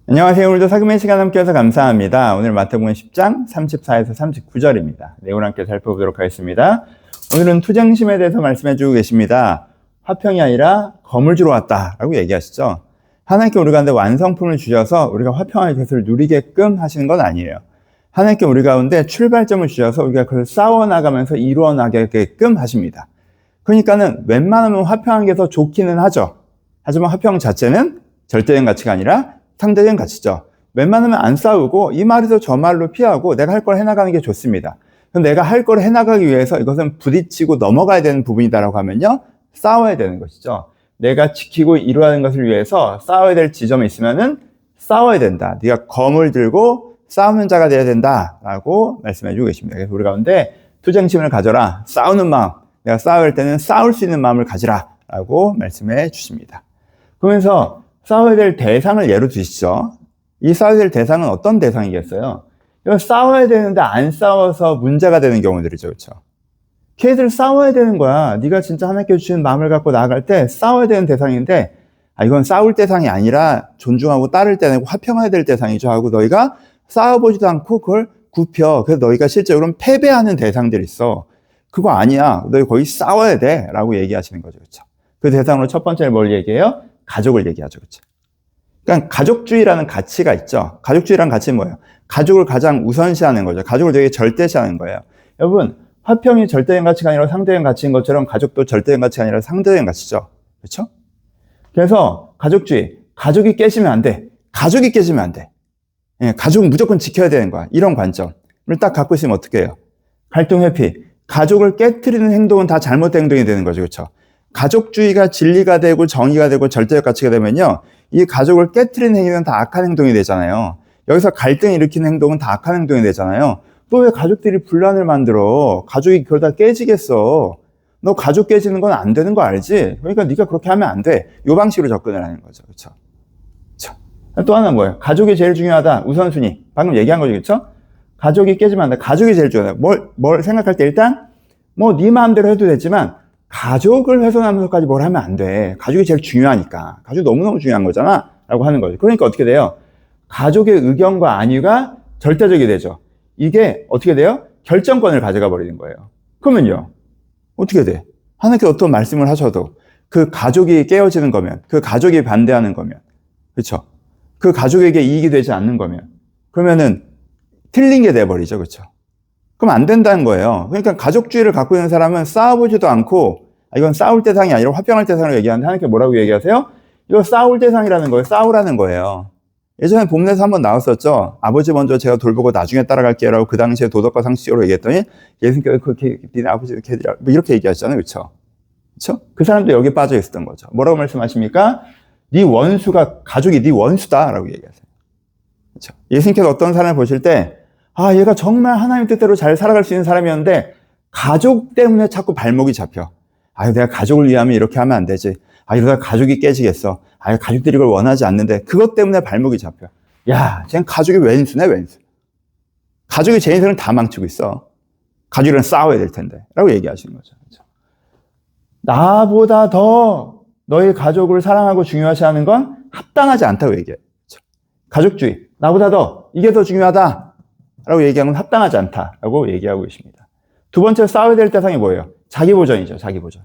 안녕하세요. 오늘도 사금의 시간 함께해서 감사합니다. 오늘 마태복음 10장 34에서 39절입니다. 내용을 함께 살펴보도록 하겠습니다. 오늘은 투쟁심에 대해서 말씀해주고 계십니다. 화평이 아니라 검을 주러 왔다라고 얘기하시죠. 하나님께 우리 가운데 완성품을 주셔서 우리가 화평의 것을 누리게끔 하시는 건 아니에요. 하나님께 우리 가운데 출발점을 주셔서 우리가 그걸 싸워나가면서 이루어나가게끔 하십니다. 그러니까는 웬만하면 화평한 게 더 좋기는 하죠. 하지만 화평 자체는 절대적인 가치가 아니라 상대적인 가치죠. 웬만하면 안 싸우고 이 말에서 저 말로 피하고 내가 할 걸 해나가는 게 좋습니다. 그럼 내가 할 걸 해나가기 위해서 이것은 부딪히고 넘어가야 되는 부분이다라고 하면요, 싸워야 되는 것이죠. 내가 지키고 이루어야 하는 것을 위해서 싸워야 될 지점이 있으면은 싸워야 된다. 네가 검을 들고 싸우는 자가 되어야 된다라고 말씀해 주고 계십니다. 그래서 우리 가운데 투쟁심을 가져라. 싸우는 마음. 내가 싸울 때는 싸울 수 있는 마음을 가지라라고 말씀해 주십니다. 그러면서 싸워야 될 대상을 예로 드시죠. 이 싸워야 될 대상은 어떤 대상이겠어요? 이거 싸워야 되는데 안 싸워서 문제가 되는 경우들이죠. 그렇죠? 걔들 싸워야 되는 거야. 네가 진짜 하나님께 주신 마음을 갖고 나아갈 때 싸워야 되는 대상인데, 이건 싸울 대상이 아니라 존중하고 따를 때 화평해야 될 대상이죠 하고 너희가 싸워보지도 않고 그걸 굽혀. 그래서 너희가 실제로는 패배하는 대상들이 있어. 그거 아니야. 너희 거의 싸워야 돼 라고 얘기하시는 거죠. 그렇죠? 그 대상으로 첫 번째는 뭘 얘기해요? 가족을 얘기하죠. 그렇죠? 그러니까 가족주의라는 가치가 있죠. 가족주의라는 가치는 뭐예요? 가족을 가장 우선시하는 거죠. 가족을 되게 절대시하는 거예요. 여러분, 화평이 절대적인 가치가 아니라 상대적인 가치인 것처럼 가족도 절대적인 가치가 아니라 상대적인 가치죠. 그렇죠? 그래서 가족주의, 가족이 깨지면 안 돼. 가족이 깨지면 안 돼. 예, 가족은 무조건 지켜야 되는 거야. 이런 관점을 딱 갖고 있으면 어떻게 해요? 갈등 회피, 가족을 깨트리는 행동은 다 잘못된 행동이 되는 거죠. 그렇죠? 가족주의가 진리가 되고 정의가 되고 절대적 가치가 되면요, 이 가족을 깨트리는 행위는 다 악한 행동이 되잖아요. 여기서 갈등을 일으키는 행동은 다 악한 행동이 되잖아요. 또 왜 가족들이 분란을 만들어? 가족이 그러다 깨지겠어. 너 가족 깨지는 건 안 되는 거 알지? 그러니까 네가 그렇게 하면 안 돼. 이 방식으로 접근을 하는 거죠. 그렇죠? 또 하나는 뭐예요? 가족이 제일 중요하다. 우선순위. 방금 얘기한 거죠. 그렇죠? 가족이 깨지면 안 돼. 가족이 제일 중요하다. 뭘 생각할 때 일단 네 마음대로 해도 되지만 가족을 훼손하면서까지 뭘 하면 안 돼. 가족이 제일 중요하니까. 가족이 너무너무 중요한 거잖아. 라고 하는 거죠. 그러니까 어떻게 돼요? 가족의 의견과 안위가 절대적이 되죠. 이게 어떻게 돼요? 결정권을 가져가 버리는 거예요. 그러면요, 어떻게 돼? 하나님께 어떤 말씀을 하셔도 그 가족이 깨어지는 거면, 그 가족이 반대하는 거면, 그렇죠? 그 가족에게 이익이 되지 않는 거면, 그러면은 틀린 게 돼버리죠. 그렇죠? 그럼 안 된다는 거예요. 그러니까 가족주의를 갖고 있는 사람은 싸워보지도 않고, 이건 싸울 대상이 아니라 화평할 대상으로 얘기하는데 하나님께 뭐라고 얘기하세요? 이거 싸울 대상이라는 거예요. 싸우라는 거예요. 예전에 본문에서 한번 나왔었죠. 아버지 먼저 제가 돌보고 나중에 따라갈게요 라고 그 당시에 도덕과 상식적으로 얘기했더니 예수님께서 그렇게 니네 아버지 이렇게 얘기하시잖아요. 그렇죠? 그렇죠? 그 사람도 여기 빠져 있었던 거죠. 뭐라고 말씀하십니까? 네 원수가, 가족이 네 원수다 라고 얘기하세요. 그렇죠? 예수님께서 어떤 사람을 보실 때 얘가 정말 하나님 뜻대로 잘 살아갈 수 있는 사람이었는데 가족 때문에 자꾸 발목이 잡혀. 내가 가족을 위하면 이렇게 하면 안 되지. 이러다 가족이 깨지겠어. 가족들이 이걸 원하지 않는데 그것 때문에 발목이 잡혀. 야, 쟤는 가족이 왼수네, 왼수. 가족이 제 인생을 다 망치고 있어. 가족이랑 싸워야 될 텐데 라고 얘기하시는 거죠. 그렇죠? 나보다 더 너희 가족을 사랑하고 중요시 하는 건 합당하지 않다고 얘기해요. 그렇죠? 가족주의, 나보다 더 이게 더 중요하다 라고 얘기하는 건 합당하지 않다라고 얘기하고 계십니다. 두 번째 싸워야 될 대상이 뭐예요? 자기보전이죠. 자기보전.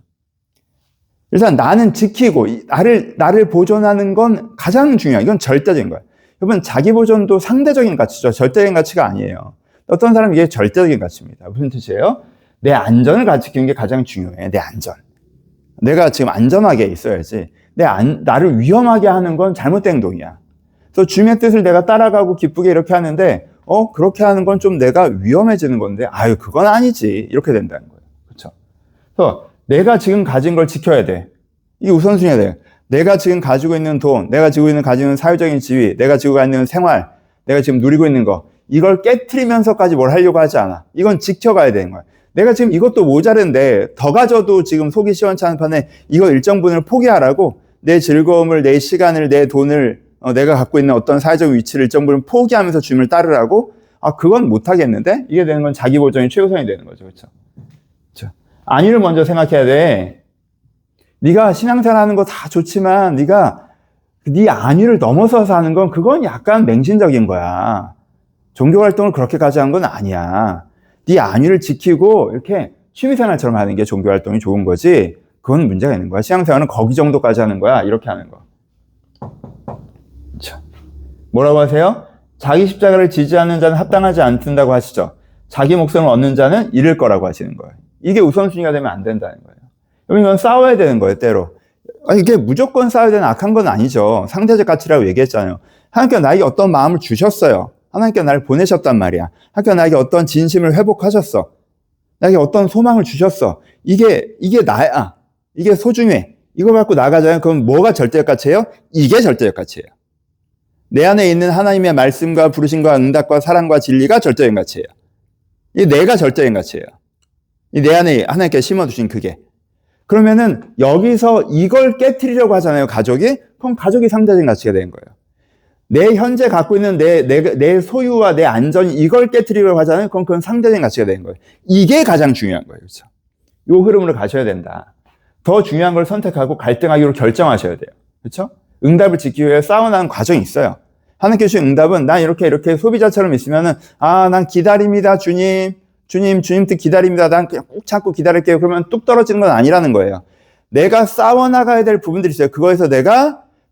일단 나는 지키고 나를 보존하는 건 가장 중요해요. 이건 절대적인 거예요. 여러분, 자기보존도 상대적인 가치죠. 절대적인 가치가 아니에요. 어떤 사람은 이게 절대적인 가치입니다. 무슨 뜻이에요? 내 안전을 지키는 게 가장 중요해. 내 안전. 내가 지금 안전하게 있어야지. 나를 위험하게 하는 건 잘못된 행동이야. 그래서 주님의 뜻을 내가 따라가고 기쁘게 이렇게 하는데 그렇게 하는 건 좀 내가 위험해지는 건데 그건 아니지. 이렇게 된다는 거예요. 그렇죠? 그래서 내가 지금 가진 걸 지켜야 돼. 이게 우선순위가 돼요. 내가 지금 가지고 있는 돈, 내가 가지고 있는 사회적인 지위, 내가 지고 있는 생활, 내가 지금 누리고 있는 거, 이걸 깨트리면서까지 뭘 하려고 하지 않아. 이건 지켜가야 되는 거야. 내가 지금 이것도 모자른데 더 가져도 지금 속이 시원치 않은 판에 이거 일정 부분을 포기하라고 내 즐거움을, 내 시간을, 내 돈을, 내가 갖고 있는 어떤 사회적 위치를 일정 부분 포기하면서 주님을 따르라고? 그건 못하겠는데? 이게 되는 건 자기 보전이 최우선이 되는 거죠. 그렇죠? 안위를 먼저 생각해야 돼. 네가 신앙생활 하는 거 다 좋지만 네가 네 안위를 넘어서서 하는 건 그건 약간 맹신적인 거야. 종교 활동을 그렇게까지 한 건 아니야. 네 안위를 지키고 이렇게 취미생활처럼 하는 게 종교 활동이 좋은 거지. 그건 문제가 있는 거야. 신앙생활은 거기 정도까지 하는 거야. 이렇게 하는 거. 자, 뭐라고 하세요? 자기 십자가를 지지하는 자는 합당하지 않는다고 하시죠. 자기 목숨을 얻는 자는 잃을 거라고 하시는 거예요. 이게 우선순위가 되면 안 된다는 거예요. 이건 싸워야 되는 거예요, 때로. 이게 무조건 싸워야 되는 악한 건 아니죠. 상대적 가치라고 얘기했잖아요. 하나님께서 나에게 어떤 마음을 주셨어요. 하나님께서 나를 보내셨단 말이야. 하나님께서 나에게 어떤 진심을 회복하셨어. 나에게 어떤 소망을 주셨어. 이게 나야. 이게 소중해. 이거 갖고 나가자면 그럼 뭐가 절대적 가치예요? 이게 절대적 가치예요. 내 안에 있는 하나님의 말씀과 부르심과 응답과 사랑과 진리가 절대적 가치예요. 이 내가 절대적 가치예요. 이 내 안에 하나님께서 심어두신 그게. 그러면은 여기서 이걸 깨트리려고 하잖아요, 가족이. 그럼 가족이 상대적인 가치가 되는 거예요. 내 현재 갖고 있는 내 소유와 내 안전이 이걸 깨트리려고 하잖아요. 그건 상대적인 가치가 되는 거예요. 이게 가장 중요한 거예요. 그렇죠? 이 흐름으로 가셔야 된다. 더 중요한 걸 선택하고 갈등하기로 결정하셔야 돼요. 그렇죠? 응답을 지키기 위해 싸워나가는 과정이 있어요. 하나님께 주신 응답은 난 이렇게 소비자처럼 있으면은 난 기다립니다, 주님 뜻 기다립니다. 난 그냥 꾹 참고 기다릴게요. 그러면 뚝 떨어지는 건 아니라는 거예요. 내가 싸워나가야 될 부분들이 있어요. 그거에서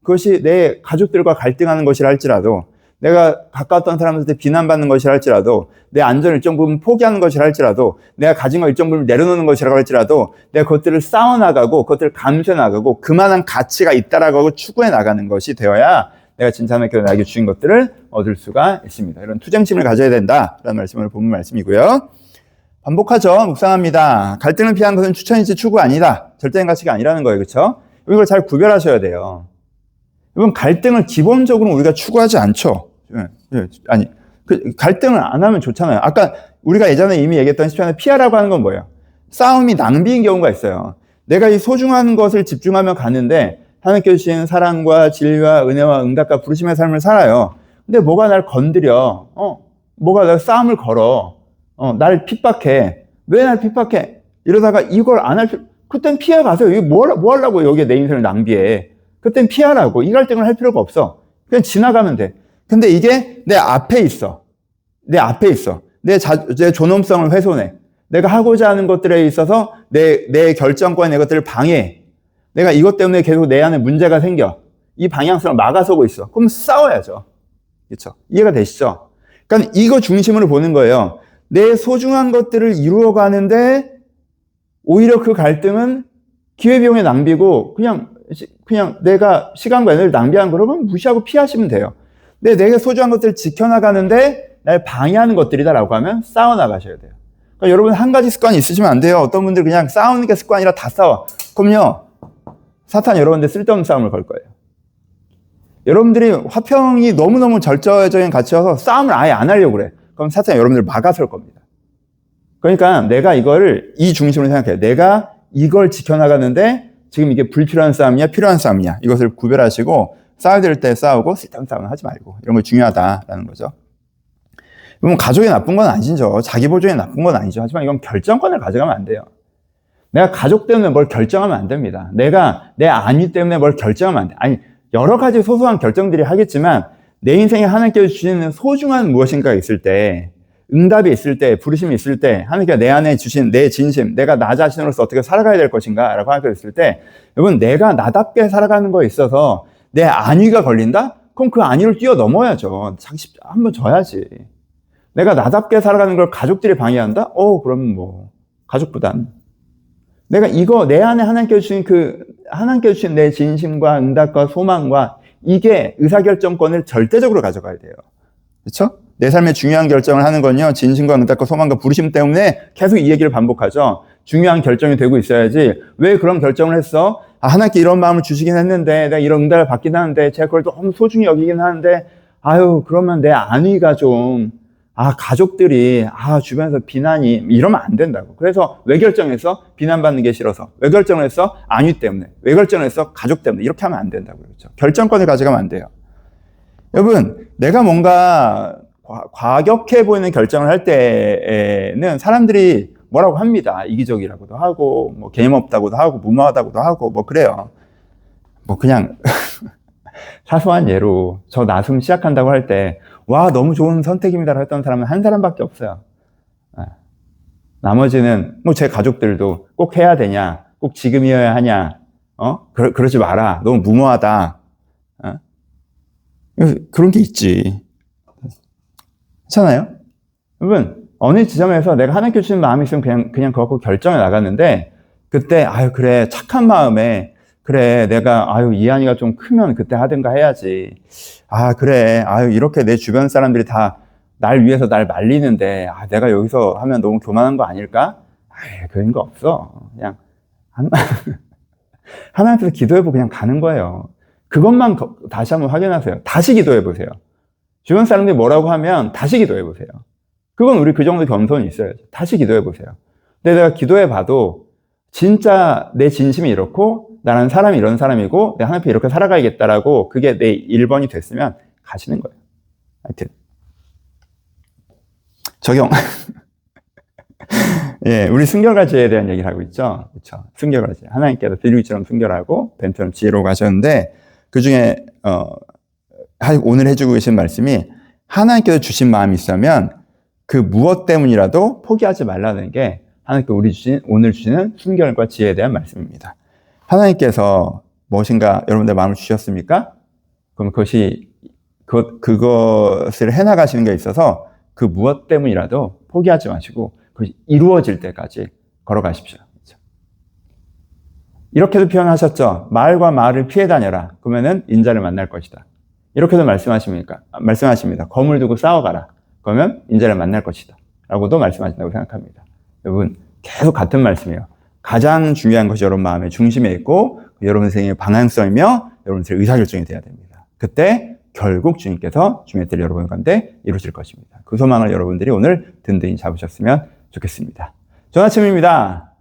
그것이 내 가족들과 갈등하는 것이라 할지라도, 내가 가까웠던 사람들한테 비난받는 것이라 할지라도, 내 안전을 일정 부분 포기하는 것이라 할지라도, 내가 가진 걸 일정 부분 내려놓는 것이라고 할지라도, 내가 그것들을 싸워나가고, 그것들을 감수해나가고, 그만한 가치가 있다라고 하고 추구해 나가는 것이 되어야 내가 진짜 하나님께서 나에게 주신 것들을 얻을 수가 있습니다. 이런 투쟁심을 가져야 된다라는 말씀을 본문 말씀이고요. 반복하죠. 묵상합니다. 갈등을 피한 것은 추천이지 추구 아니다. 절대적인 가치가 아니라는 거예요. 그렇죠? 이걸 잘 구별하셔야 돼요. 이건 갈등을 기본적으로 우리가 추구하지 않죠. 갈등을 안 하면 좋잖아요. 아까 우리가 예전에 이미 얘기했던 시편에 피하라고 하는 건 뭐예요? 싸움이 낭비인 경우가 있어요. 내가 이 소중한 것을 집중하며 가는데 하나님께서 주신 사랑과 진리와 은혜와 응답과 부르심의 삶을 살아요. 근데 뭐가 날 건드려? 뭐가 날 싸움을 걸어? 나를 핍박해. 왜 날 핍박해? 이러다가 이걸 안 그땐 피해가세요. 이거 뭐 하려고 여기에 내 인생을 낭비해. 그땐 피하라고. 이 갈등을 할 필요가 없어. 그냥 지나가면 돼. 근데 이게 내 앞에 있어. 내 존엄성을 훼손해. 내가 하고자 하는 것들에 있어서 내 결정권에 내 것들을 방해해. 내가 이것 때문에 계속 내 안에 문제가 생겨. 이 방향성을 막아서고 있어. 그럼 싸워야죠. 그렇죠? 이해가 되시죠? 그러니까 이거 중심으로 보는 거예요. 내 소중한 것들을 이루어가는데 오히려 그 갈등은 기회비용의 낭비고 그냥 내가 시간과 에너지를 낭비한 거라면 무시하고 피하시면 돼요. 근데 내가 소중한 것들을 지켜나가는데 날 방해하는 것들이다라고 하면 싸워나가셔야 돼요. 그러니까 여러분 한 가지 습관이 있으시면 안 돼요. 어떤 분들 그냥 싸우는 게 습관이라 다 싸워. 그럼요. 사탄이 여러분들 쓸데없는 싸움을 걸 거예요. 여러분들이 화평이 너무너무 절대적인 가치여서 싸움을 아예 안 하려고 그래. 그럼 사탄이 여러분들을 막아설 겁니다. 그러니까 내가 이 중심으로 생각해요. 내가 이걸 지켜나가는데 지금 이게 불필요한 싸움이냐 필요한 싸움이냐 이것을 구별하시고 싸워야 될 때 싸우고 쓸데없는 싸움은 하지 말고 이런 거 중요하다라는 거죠. 그러면 가족이 나쁜 건 아니죠. 자기 보존이 나쁜 건 아니죠. 하지만 이건 결정권을 가져가면 안 돼요. 내가 가족 때문에 뭘 결정하면 안 됩니다. 내가 내 안위 때문에 뭘 결정하면 안 돼. 아니 여러 가지 소소한 결정들이 하겠지만 내 인생에 하나님께서 주시는 소중한 무엇인가가 있을 때, 응답이 있을 때, 부르심이 있을 때, 하나님께서 내 안에 주신 내 진심, 내가 나 자신으로서 어떻게 살아가야 될 것인가 라고 하나님께서 있을 때, 여러분 내가 나답게 살아가는 거에 있어서 내 안위가 걸린다? 그럼 그 안위를 뛰어넘어야죠. 한번 져야지. 내가 나답게 살아가는 걸 가족들이 방해한다? 그러면 가족보단 내가 내 안에 하나님께서 주신 내 진심과 응답과 소망과 이게 의사결정권을 절대적으로 가져가야 돼요. 그렇죠? 내 삶의 중요한 결정을 하는 건요. 진심과 응답과 소망과 부르심 때문에 계속 이 얘기를 반복하죠. 중요한 결정이 되고 있어야지. 왜 그런 결정을 했어? 하나님께 이런 마음을 주시긴 했는데 내가 이런 응답을 받긴 하는데 제가 그걸 너무 소중히 여기긴 하는데 그러면 내 안위가 좀 가족들이 주변에서 비난이 이러면 안 된다고. 그래서 왜 결정했어? 비난받는 게 싫어서. 왜 결정했어? 안위 때문에. 왜 결정했어? 가족 때문에. 이렇게 하면 안 된다고. 그렇죠? 결정권을 가져가면 안 돼요. 여러분, 내가 뭔가 과격해 보이는 결정을 할 때에는 사람들이 뭐라고 합니다. 이기적이라고도 하고, 개념 없다고도 하고, 무모하다고도 하고, 그래요. 그냥 사소한 예로 저 나숨 시작한다고 할 때 와 너무 좋은 선택입니다라고 했던 사람은 한 사람밖에 없어요. 나머지는 뭐 제 가족들도 꼭 해야 되냐, 꼭 지금이어야 하냐, 그러지 마라, 너무 무모하다, 그런 게 있지. 괜찮아요? 여러분, 어느 지점에서 내가 하나님께 주신 마음이 있으면 그냥 그거 결정해 나갔는데, 그때, 그래, 착한 마음에, 그래, 내가, 이한이가 좀 크면 그때 하든가 해야지. 그래, 이렇게 내 주변 사람들이 다 날 위해서 날 말리는데, 내가 여기서 하면 너무 교만한 거 아닐까? 그런 거 없어. 그냥, 하나님께서 기도해보고 그냥 가는 거예요. 그것만 다시 한번 확인하세요. 다시 기도해보세요. 주변 사람들이 뭐라고 하면 다시 기도해보세요. 그건 우리 그 정도 겸손이 있어야죠. 다시 기도해보세요. 근데 내가 기도해봐도 진짜 내 진심이 이렇고 나는 사람이 이런 사람이고 내가 하나님 앞에 이렇게 살아가야겠다라고 그게 내 1번이 됐으면 가시는 거예요. 하여튼 적용. 예, 우리 순결과제에 대한 얘기를 하고 있죠. 그렇죠. 순결과제. 하나님께서 비둘기처럼 순결하고 뱀처럼 지혜로워 하셨는데 그 중에 오늘 해주고 계신 말씀이 하나님께서 주신 마음이 있으면 그 무엇 때문이라도 포기하지 말라는 게 하나님께서 오늘 주시는 순결과 지혜에 대한 말씀입니다. 하나님께서 무엇인가 여러분들 마음을 주셨습니까? 그럼 그것을 해나가시는 게 있어서 그 무엇 때문이라도 포기하지 마시고 그것이 이루어질 때까지 걸어가십시오. 그렇죠? 이렇게도 표현하셨죠. 마을과 마을을 피해 다녀라. 그러면은 인자를 만날 것이다. 이렇게도 말씀하십니다. 검을 두고 싸워가라. 그러면 인자를 만날 것이다. 라고도 말씀하신다고 생각합니다. 여러분, 계속 같은 말씀이에요. 가장 중요한 것이 여러분 마음의 중심에 있고 여러분 인생의 방향성이며 여러분 인생의 의사결정이 돼야 됩니다. 그때 결국 주님께서 주님의 뜻을 여러분 가운데 이루어질 것입니다. 그 소망을 여러분들이 오늘 든든히 잡으셨으면 좋겠습니다. 좋은 아침입니다.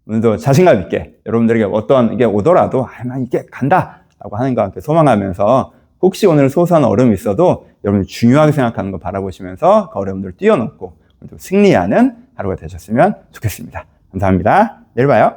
오늘도 자신감 있게 여러분들에게 어떤 게 오더라도 난 이게 간다 라고 하는 것과 함께 소망하면서 혹시 오늘 소소한 어려움이 있어도 여러분이 중요하게 생각하는 거 바라보시면서 그 어려움들을 뛰어넘고 승리하는 하루가 되셨으면 좋겠습니다. 감사합니다. 내일 봐요.